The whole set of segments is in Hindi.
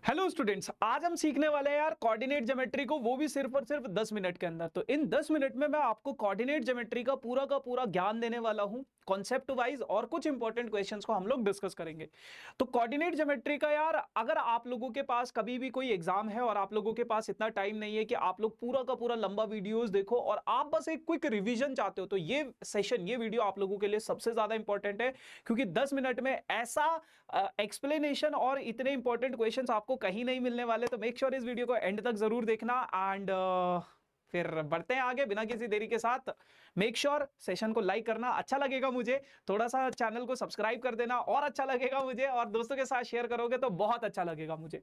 हेलो स्टूडेंट्स, आज हम सीखने वाले हैं यार कोऑर्डिनेट ज्योमेट्री को, वो भी सिर्फ और सिर्फ 10 मिनट के अंदर। तो इन 10 मिनट में मैं आपको कोऑर्डिनेट ज्योमेट्री का पूरा ज्ञान देने वाला हूं, कॉन्सेप्ट वाइज, और कुछ इंपॉर्टेंट क्वेश्चंस को हम लोग डिस्कस करेंगे। तो कोऑर्डिनेट ज्योमेट्री का यार, अगर आप लोगों के पास कभी भी कोई एग्जाम है और आप लोगों के पास इतना टाइम नहीं है कि आप लोग पूरा का पूरा लंबा वीडियोस देखो और आप बस एक क्विक रिवीजन चाहते हो, तो ये सेशन, ये वीडियो आप लोगों के लिए सबसे ज्यादा इंपॉर्टेंट है, क्योंकि 10 मिनट में ऐसा एक्सप्लेनेशन और इतने इंपॉर्टेंट क्वेश्चंस आपको कहीं नहीं मिलने वाले। तो मेक श्योर इस वीडियो को एंड तक जरूर देखना। एंड फिर बढ़ते हैं आगे बिना किसी देरी के साथ। मेक श्योर सेशन को लाइक करना, अच्छा लगेगा मुझे, थोड़ा सा चैनल को सब्सक्राइब कर देना और अच्छा लगेगा मुझे, और दोस्तों के साथ शेयर करोगे तो बहुत अच्छा लगेगा मुझे।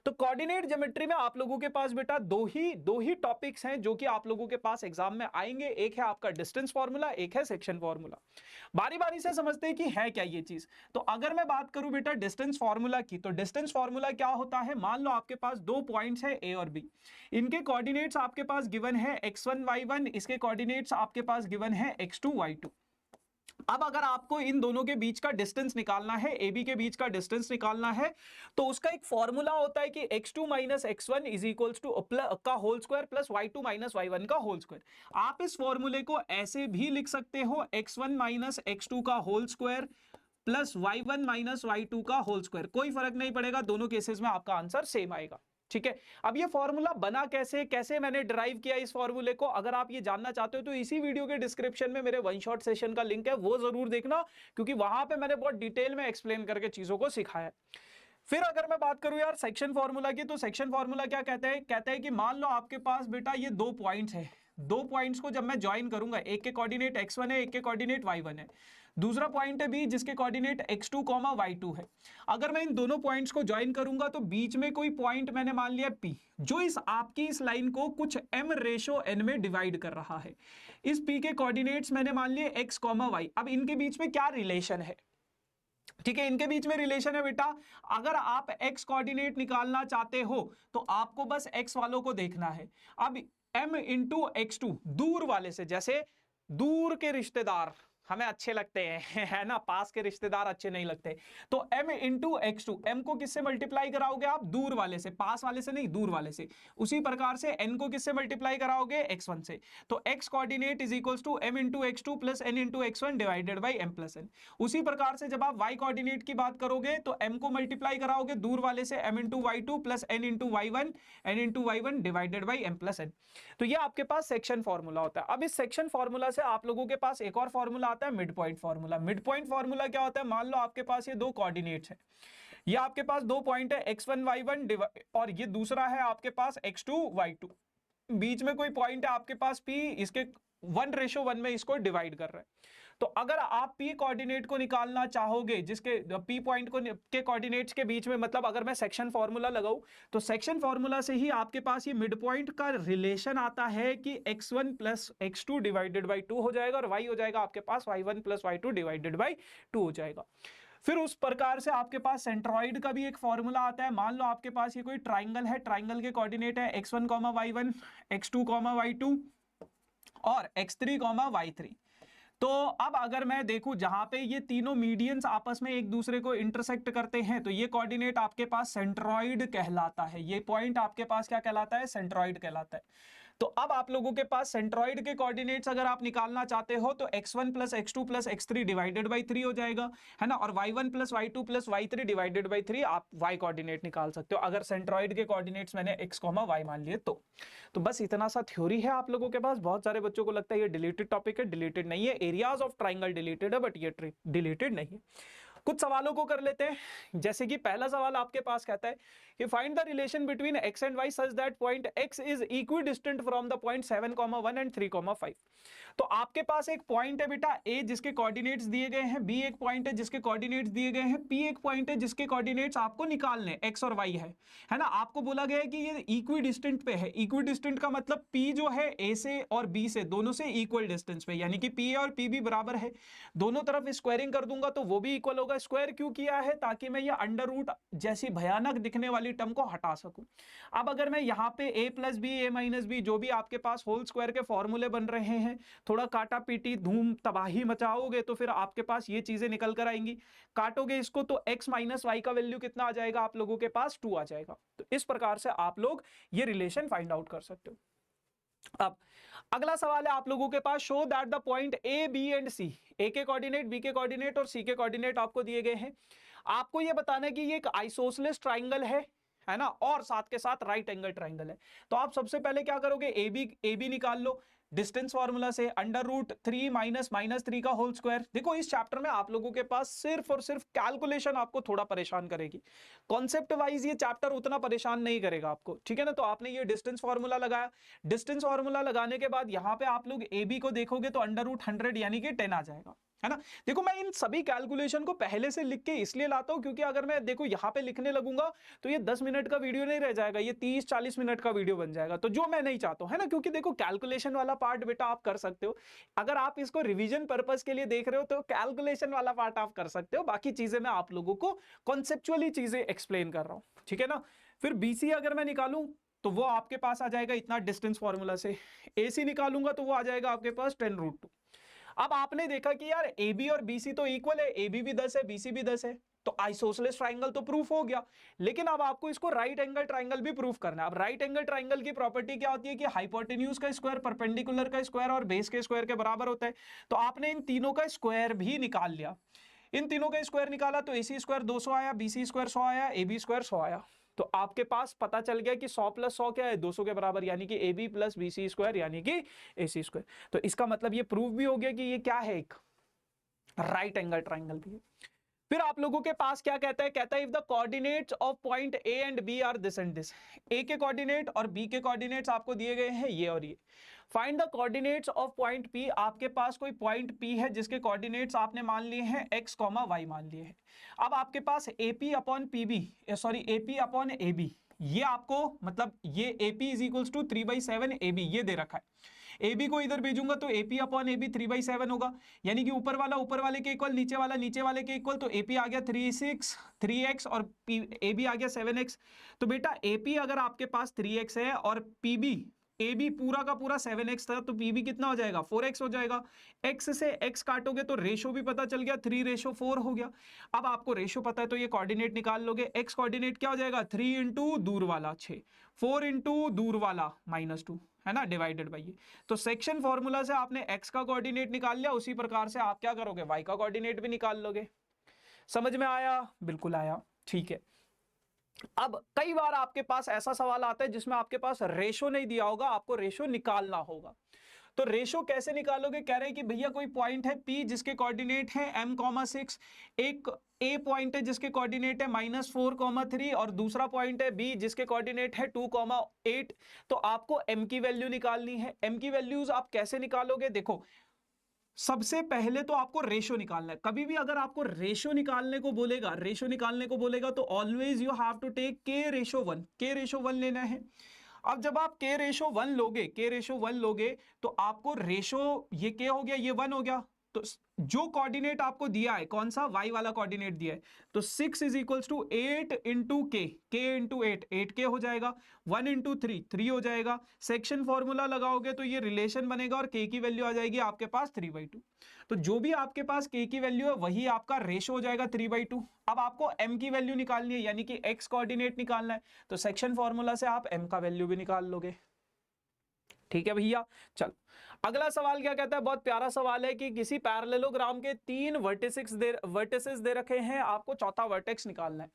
तो कोऑर्डिनेट ज्योमेट्री में आप लोगों के पास बेटा दो ही टॉपिक्स हैं जो कि आप लोगों के पास एग्जाम में आएंगे। एक है आपका डिस्टेंस फॉर्मूला, एक है सेक्शन फॉर्मूला। बारी बारी से समझते हैं कि है क्या ये चीज। तो अगर मैं बात करूं बेटा डिस्टेंस फॉर्मूला की, तो डिस्टेंस फॉर्मूला क्या होता है। मान लो आपके पास दो पॉइंट्स है ए और बी, इनके कोऑर्डिनेट्स आपके पास गिवन है x1 y1, इसके कोऑर्डिनेट्स आपके पास गिवन है x2 y2। अब अगर आपको इन दोनों के बीच का डिस्टेंस निकालना है, ए बी के बीच का डिस्टेंस निकालना है, तो उसका एक फॉर्मूला होता है कि x2 minus x1 is equals to का whole square plus y2 minus y1 का होल स्क्वायर। आप इस फॉर्मूले को ऐसे भी लिख सकते हो, x1 माइनस x2 का whole square plus y1 minus y2 का होल स्क्वायर। कोई फर्क नहीं पड़ेगा, दोनों केसेस में आपका आंसर सेम आएगा। ठीक है। अब ये फॉर्मूला बना कैसे, कैसे मैंने डिराइव किया इस फॉर्मूले को, अगर आप ये जानना चाहते हो तो इसी वीडियो के डिस्क्रिप्शन में मेरे वन शॉट सेशन का लिंक है, वो जरूर देखना, क्योंकि वहां पे मैंने बहुत डिटेल में एक्सप्लेन करके चीजों को सिखाया है। फिर अगर मैं बात करूं यार सेक्शन फॉर्मूला की, तो सेक्शन फॉर्मूला क्या कहते हैं कि मान लो आपके पास बेटा ये दो पॉइंट्स है, दो पॉइंट्स को जब मैं ज्वाइन करूंगा, एक के कोऑर्डिनेट x1 है, एक के कोऑर्डिनेट y1 है, दूसरा पॉइंट है b जिसके कोऑर्डिनेट x2, y2 है। अगर मैं इन दोनों पॉइंट्स को ज्वाइन करूंगा तो बीच में कोई पॉइंट मैंने मान लिया p, जो इस आपकी इस लाइन को कुछ m/n में डिवाइड कर रहा है। इस p के कोऑर्डिनेट्स मैंने मान लिए x, y। अब इनके बीच में क्या रिलेशन है, ठीक है, इनके बीच में रिलेशन है बेटा। अगर आप x कोऑर्डिनेट निकालना चाहते हो तो आपको बस x वालों को देखना है। अब m इंटू x2, दूर वाले से, जैसे दूर के रिश्तेदार हमें अच्छे लगते हैं है ना, पास के रिश्तेदार अच्छे नहीं लगते, तो m इंटू x2, m को किससे मल्टीप्लाई कराओगे आप, दूर वाले से, पास वाले से नहीं, दूर वाले से। उसी प्रकार से n को किससे मल्टीप्लाई कराओगे, x1 से। तो x coordinate is equals to m into x2 plus n into x1 divided by m plus n। उसी प्रकार से जब आप y कोऑर्डिनेट की बात करोगे तो m को मल्टीप्लाई कराओगे दूर वाले से, m into y2 plus n into y1, n into y1 divided by m plus n। तो ये आपके पास सेक्शन फॉर्मूला होता है। अब इस सेक्शन फॉर्मूला से आप लोगों के पास एक और फॉर्मूला आता है, mid point formula. Mid point formula क्या होता है, मान लो आपके पास ये दो कोऑर्डिनेट्स हैं, ये आपके पास दो पॉइंट है x1 y1 और ये दूसरा है आपके पास x2 y2, बीच में कोई पॉइंट है आपके पास p, इसके 1:1 में इसको डिवाइड कर रहा है। तो अगर आप p कोऑर्डिनेट को निकालना चाहोगे, जिसके p पॉइंट को के कोऑर्डिनेट्स के बीच में, मतलब अगर मैं सेक्शन फॉर्मूला लगाऊं, तो सेक्शन फॉर्मूला से ही आपके पास ये मिड पॉइंट का रिलेशन आता है कि x1 plus x2 divided by 2 हो जाएगा, और y हो जाएगा आपके पास y1 plus y2 divided by 2 हो जाएगा। फिर उस प्रकार से आपके पास सेंट्रॉइड का भी एक फॉर्मूला आता है। मान लो आपके पास ये कोई ट्राइंगल है, ट्राइंगल के कोऑर्डिनेट है x1, y1, x2, y2 और x3, y3। तो अब अगर मैं देखूं, जहां पे ये तीनों मीडियंस आपस में एक दूसरे को इंटरसेक्ट करते हैं, तो ये कोऑर्डिनेट आपके पास सेंट्रॉइड कहलाता है। ये पॉइंट आपके पास क्या कहलाता है, सेंट्रॉइड कहलाता है। तो अब आप लोगों के पास सेंट्रॉइड के कोऑर्डिनेट्स अगर आप निकालना चाहते हो तो x1 plus x2 plus x3 divided by 3 हो जाएगा, है ना, और y1 plus y2 plus y3 divided by 3 आप y कोऑर्डिनेट निकाल सकते हो, अगर सेंट्रॉइड के कोऑर्डिनेट्स मैंने x, y मान लिए तो बस इतना सा थ्योरी है आप लोगों के पास। बहुत सारे बच्चों को लगता है ये डिलीटेड टॉपिक है, डिलीटेड नहीं है। एरियाज ऑफ ट्राइंगल डिलीटेड है, बट ये डिलीटेड नहीं है। कुछ सवालों को कर लेते हैं। जैसे कि पहला सवाल आपके पास कहता है कि find the relation between x and y such that point x is equi distant from the point 7,1 and 3,5। तो आपके पास एक पॉइंट है बेटा a जिसके कोऑर्डिनेट्स दिए गए हैं, b एक पॉइंट है जिसके कोऑर्डिनेट्स दिए गए हैं, p एक पॉइंट है जिसके कोऑर्डिनेट्स आपको निकालने x और y है ना। आपको बोला गया है कि ये इक्वी डिस्टेंट पे है। इक्वी डिस्टेंट का मतलब p जो है a से और b से, दोनों से इक्वल डिस्टेंस पे, यानी कि p और p भी बराबर है। दोनों तरफ स्क्वायरिंग कर दूंगा तो वो भी इक्वल होगा, होगा स्क्वायर क्यों किया है, ताकि मैं ये अंडर रूट जैसी भयानक दिखने वाली टर्म को हटा सकूं। अब अगर मैं यहाँ पे a plus B A minus B जो भी आपके पास होल स्क्वायर के फॉर्मूले बन रहे हैं, थोड़ा काटा पीटी धूम तबाही मचाओगे तो फिर आपके पास ये चीजें निकल कर आएंगी। काटोगे इसको तो x माइनस वाई का वैल्यू कितना आ जाएगा, आप लोगों के पास 2 आ जाएगा। तो इस प्रकार से आप लोग ये रिलेशन फाइंड आउट कर सकते हो। अब अगला सवाल है आप लोगों के पास, show that the point A B and C, A के कोऑर्डिनेट, बी के कोऑर्डिनेट और सी के कोऑर्डिनेट आपको दिए गए हैं। आपको यह बताना है कि ये एक आइसोसेलेस ट्राइंगल है ना, और साथ के साथ राइट एंगल ट्राइंगल है। तो आप सबसे पहले क्या करोगे, ए बी निकाल लो डिस्टेंस फार्मूला से, अंडर रूट 3 माइनस माइनस 3 का होल स्क्वायर। देखो इस चैप्टर में आप लोगों के पास सिर्फ और सिर्फ कैलकुलेशन आपको थोड़ा परेशान करेगी, कॉन्सेप्ट वाइज ये चैप्टर उतना परेशान नहीं करेगा आपको, ठीक है ना। तो आपने ये डिस्टेंस फार्मूला लगाया, डिस्टेंस फार्मूला लगाने के बाद यहाँ पे आप लोग ए बी को देखोगे तो अंडर रूट 100 यानी कि 10 आ जाएगा, है ना। देखो मैं इन सभी कैलकुलेशन को पहले से लिख के इसलिए लाता हूं क्योंकि अगर मैं देखो यहाँ पे लिखने लगूंगा तो ये 10 मिनट का वीडियो नहीं रह जाएगा, ये 30-40 मिनट का वीडियो बन जाएगा, तो जो मैं नहीं चाहता हूं, है ना। क्योंकि देखो कैलकुलेशन वाला पार्ट बेटा आप कर सकते हो, अगर आप इसको रिविजन पर्पस के लिए देख रहे हो तो कैलकुलेशन वाला पार्ट आप कर सकते हो, बाकी चीजें मैं आप लोगों को कॉन्सेप्चुअली चीजें एक्सप्लेन कर रहा हूं, ठीक है ना। फिर बीसी अगर मैं निकालूं तो वो आपके पास आ जाएगा इतना डिस्टेंस फॉर्मूला से, एसी निकालूंगा तो वो आ जाएगा आपके पास 10√2। अब आपने देखा कि यार ए बी और बीसी तो इक्वल है, ए बी भी 10 है, बीसी भी 10 है, तो आइसोसेलेस ट्राइंगल तो प्रूफ हो गया। लेकिन अब आपको इसको राइट एंगल ट्राइंगल भी प्रूफ करना है। अब राइट एंगल ट्राइंगल की प्रॉपर्टी क्या होती है कि हाइपोटेन्यूज का स्क्वायर परपेंडिकुलर का स्क्वायर और बेस के स्क्वायर के बराबर होता है। तो आपने इन तीनों का स्क्वायर भी निकाल लिया, इन तीनों का स्क्वायर निकाला तो एसी स्क्वायर 200 आया, बीसी स्क्वायर 100 आया, ए बी स्क्वायर 100 आया। तो आपके पास पता चल गया कि 100 प्लस 100 क्या है, 200 के बराबर, यानी कि A B plus B C square यानी कि ए सी स्क्वायर। तो इसका मतलब ये प्रूफ भी हो गया कि ये क्या है, एक राइट एंगल ट्राइंगल भी है। फिर आप लोगों के पास क्या कहता है, कहता है if the coordinates of point A and B are this and this, A के कोऑर्डिनेट और बी के कोऑर्डिनेट्स आपको दिए गए हैं ये और ये। Find the coordinates of point P, आपके पास कोई पॉइंट पी है जिसके कोऑर्डिनेट्स आपने मान लिए हैं x, y मान लिए हैं। अब आपके पास AP upon PB, sorry AP upon AB, ये आपको मतलब ये AP is equals to 3/7 AB ये दे रखा है। AB को इधर भेजूंगा तो AP अपॉन AB 3/7 होगा, यानी कि ऊपर वाला ऊपर वाले के इक्वल, नीचे वाला नीचे वाले के इक्वल, तो AP आ गया 3x और AB आ गया 7x। तो बेटा AP अगर आपके पास 3x है और PB AB पूरा का पूरा 7x था तो PB कितना हो जाएगा, 4x हो जाएगा। x से x काटोगे तो रेशो भी पता चल गया, 3:4 हो गया। अब आपको रेशो पता है तो ये कोऑर्डिनेट निकाल लोगे, x कोऑर्डिनेट क्या हो जाएगा 3 इंटू दूर वाला 6, 4 इंटू दूर वाला -2, है ना, डिवाइडेड बाई ये। तो सेक्शन फॉर्मूला से आपने x का कोऑर्डिनेट निकाल लिया, उसी प्रकार से आप क्या करोगे y का कोऑर्डिनेट भी निकाल लोगे। समझ में आया, बिल्कुल आया, ठीक है। अब कई बार आपके पास ऐसा सवाल आता है जिसमें आपके पास रेशो नहीं दिया होगा, आपको रेशो निकालना होगा। तो रेशो कैसे निकालोगे, कह रहे हैं कि भैया कोई पॉइंट है P जिसके कोऑर्डिनेट है m,6, एक A पॉइंट है जिसके कोऑर्डिनेट है -4,3 और दूसरा पॉइंट है B जिसके कोऑर्डिनेट है 2,8। तो आपको m की वैल्यू निकालनी है। m की वैल्यूज आप कैसे निकालोगे, देखो सबसे पहले तो आपको रेशो निकालना है। कभी भी अगर आपको रेशो निकालने को बोलेगा तो always you have to take k/1 लेना है। अब जब आप k/1 लोगे तो आपको रेशो ये k हो गया, ये 1 हो गया, तो जो कोऑर्डिनेट आपको दिया है कौन सा, y वाला कोऑर्डिनेट दिया है, तो 6 is equals to 8 into k, into 8k हो जाएगा, 1 इंटू 3 हो जाएगा। सेक्शन फॉर्मूला लगाओगे तो ये रिलेशन बनेगा और k की वैल्यू आ जाएगी आपके पास 3/2। तो जो भी आपके पास k की वैल्यू है वही आपका रेशो हो जाएगा 3/2। अब आपको m की वैल्यू निकालनी है, यानी कि x कोऑर्डिनेट निकालना है, तो सेक्शन फॉर्मूला से आप m का वैल्यू भी निकाल लोगे। ठीक है भैया, चलो अगला सवाल क्या कहता है, बहुत प्यारा सवाल है कि किसी पैरेललोग्राम के 3 वर्टिसेस दे रखे हैं, आपको चौथा वर्टेक्स निकालना है।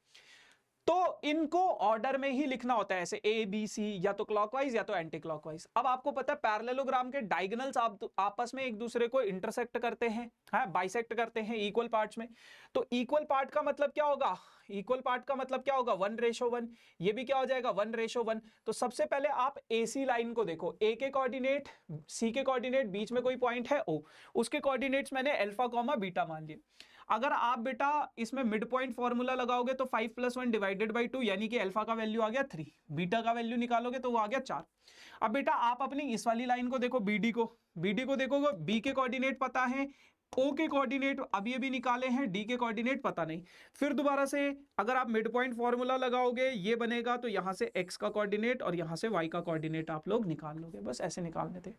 तो इनको ऑर्डर में ही लिखना होता है, ऐसे A B C, या तो क्लॉकवाइज या तो एंटी क्लॉकवाइज। अब आपको पता है पैरेललोग्राम के डायगोनल्स आपस में एक दूसरे को इंटरसेक्ट करते हैं, बाइसेक्ट करते हैं इक्वल पार्ट्स में। तो इक्वल पार्ट का मतलब क्या होगा, 1:1, ये भी क्या हो जाएगा 1:1। तो सबसे पहले आप AC लाइन को देखो, A के कोऑर्डिनेट, C के कोऑर्डिनेट, बीच में कोई पॉइंट है O, उसके कोऑर्डिनेट्स मैंने अल्फा कॉमा बीटा मान लिए। अगर आप बेटा इसमें मिड पॉइंट फॉर्मूला लगाओगे तो 5 + 1 डिवाइडेड बाई 2, यानी कि अल्फा का वैल्यू आ गया 3, बीटा का वैल्यू निकालोगे तो वो आ गया 4। अब बेटा आप अपनी इस वाली लाइन को देखो, BD को देखोगे, B के कोऑर्डिनेट पता है ओ के कोऑर्डिनेट अभी अभी निकाले हैं, डी के कोऑर्डिनेट पता नहीं। फिर दोबारा से अगर आप मिड पॉइंट फॉर्मूला लगाओगे ये बनेगा, तो यहां से एक्स का कोऑर्डिनेट और यहां से वाई का कोऑर्डिनेट आप लोग निकाल लोगे, बस ऐसे निकालने थे।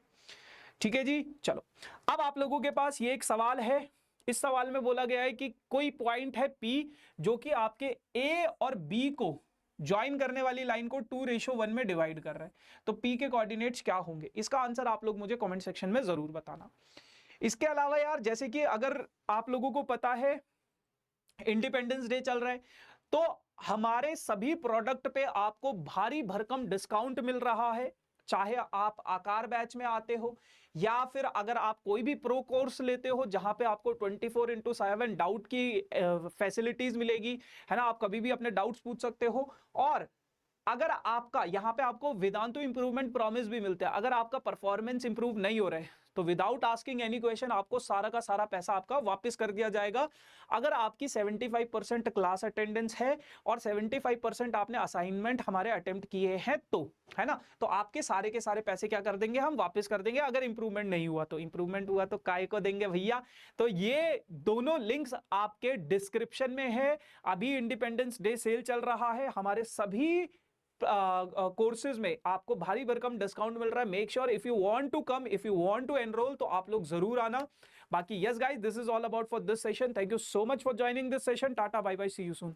ठीक है जी, चलो अब आप लोगों के पास ये एक सवाल है। इस सवाल में बोला गया है कि कोई पॉइंट है P जो कि आपके A और B को ज्वाइन करने वाली लाइन को 2:1 में डिवाइड कर रहा है, तो P के कोऑर्डिनेट्स क्या होंगे? इसका आंसर आप लोग मुझे कमेंट सेक्शन में जरूर बताना। इसके अलावा यार जैसे कि अगर आप लोगों को पता है इंडिपेंडेंस डे चल रहा है, तो हमारे सभी प्रोडक्ट पे आपको भारी भरकम डिस्काउंट मिल रहा है, चाहे आप आकार बैच में आते हो या फिर अगर आप कोई भी प्रो कोर्स लेते हो जहां पे आपको 24/7 डाउट की फैसिलिटीज मिलेगी, है ना, आप कभी भी अपने डाउट्स पूछ सकते हो। और अगर आपका यहां पे आपको वेदांतु इंप्रूवमेंट प्रॉमिस भी मिलता है, अगर आपका परफॉर्मेंस इंप्रूव नहीं हो रहा है तो विदाउट आस्किंग एनी क्वेश्चन आपको सारा का सारा पैसा आपका वापस कर दिया जाएगा। अगर आपकी 75% क्लास अटेंडेंस है और 75% आपने असाइनमेंट हमारे अटेम्प्ट किए हैं, तो है ना, तो आपके सारे के सारे पैसे क्या कर देंगे, हम वापस कर देंगे। अगर इंप्रूवमेंट नहीं हुआ तो, इंप्रूवमेंट हुआ तो काय को देंगे भैया। तो ये दोनों लिंक्स आपके डिस्क्रिप्शन में है। अभी इंडिपेंडेंस डे सेल चल रहा है, हमारे सभी कोर्सेज में आपको भारी भरकम डिस्काउंट मिल रहा है। Make sure if you want to come, if you want to enrol, तो आप लोग जरूर आना। बाकी yes guys, this is all about for this session. Thank you so much for joining this session. Tata bye bye, see you soon.